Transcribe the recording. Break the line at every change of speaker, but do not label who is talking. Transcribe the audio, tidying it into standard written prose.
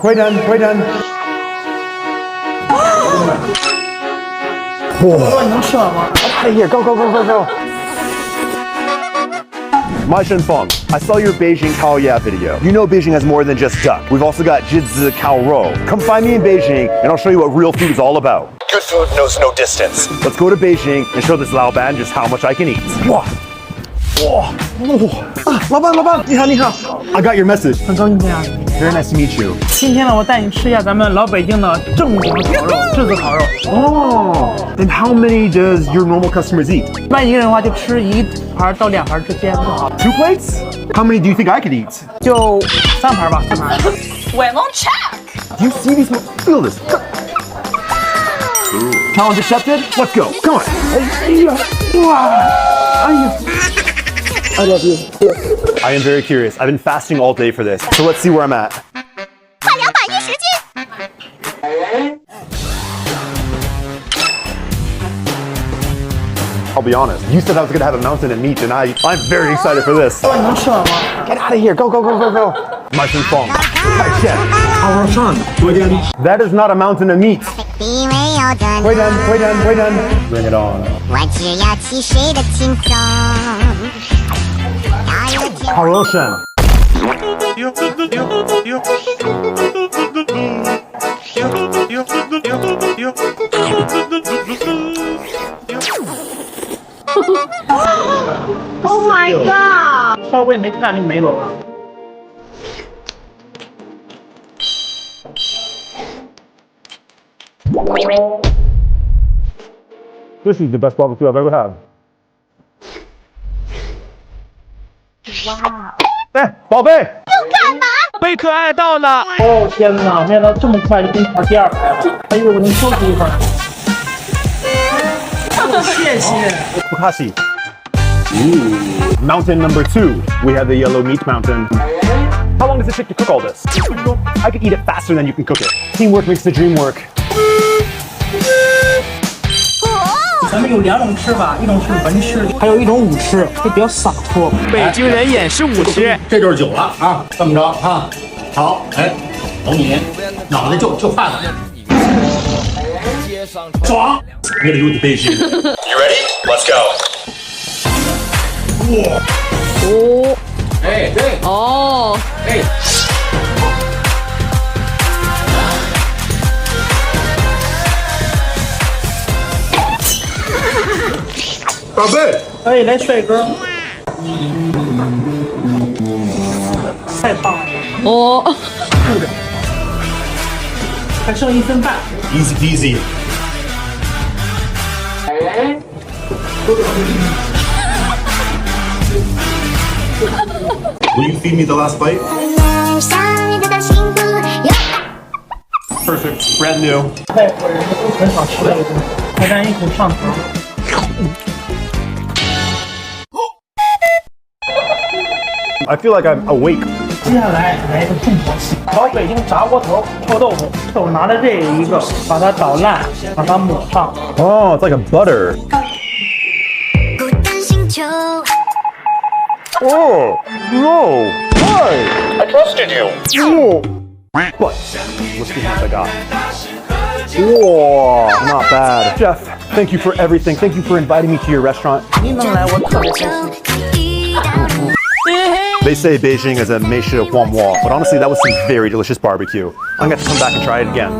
回灯。
哇，你能吃完吗？
Out of here! Go! My Shenfeng, I saw your Beijing Kaoya video. You know Beijing has more than just duck. We've also got炙子烤肉. Come find me in Beijing, and I'll show you what real food is all about. Good food knows no distance. Let's go to Beijing and show this Laoban just how much I can eat. Wow!老板，你好。I got your message.
很高兴见你。
Very nice to meet you.
今天呢，我带你吃一下咱们老北京的正宗烤肉，炙子烤肉。
Oh, and how many does your normal customers eat?
一般一个人的话就吃1盘到2盘之间就好，
2 plates? How many do you think I could eat?
就3盘吧，4盘。
We won't check.
Do you see these? Feel this. Challenge accepted. Let's go. Come on. I love you. I am very curious. I've been fasting all day for this, so let's see where I'm at.
差210斤。
I'll be honest. You said I was gonna have a mountain of meat, and I'm very excited for this.
你能吃完吗？
Get out of here! Go! My Shenfeng. Hi, Chef.烤肉山. That is not a mountain of meat. 回灯. Bring it on.
我只要汽水的轻松。
烤肉山.
Oh my god！
稍微没看就没了。
This is the best barbecue I've ever had.
哇！
哎，宝贝，
又干嘛？
被可爱到了！哦天哪，没想到这么快就给你跑第2排了，还以为我能休息一会儿。谢谢。
不客气。Mountain number 2. We have the yellow meat mountain. How long does it take to cook all this? I could eat it faster than you can cook it. Teamwork makes the dream work.
咱们有2种吃法，一种是文吃，还有一种武吃，就比较洒脱。北京人也是武吃。
这就是酒了啊！这么着啊，好，哎，等你脑袋就坏了，爽！ I'm gonna do it the Beijing.
You ready? Let's go.
哇！
哦
哎，对，
哦，
哎，
宝贝，
可以来帅哥。太棒了！
哦，
还剩1分半。
Easy peasy. Will you feed me the last bite? Perfect. Brand new.
外国人都很少吃这个东西，还让人一口上头。
I feel like I'm awake.
接下来来一个重头戏，老北京炸窝头臭豆腐，手拿着这一个，把它捣烂，把它抹上。
Oh, it's like a butter. Oh, no. Why? I trusted you. No. But, let's see what I got. Whoa, not bad. Chef, thank you for everything. Thank you for inviting me to your restaurant.
你能来，我特别开心。
They say Beijing is a 美食荒漠, but honestly, that was some very delicious barbecue. I'm gonna have to come back and try it again.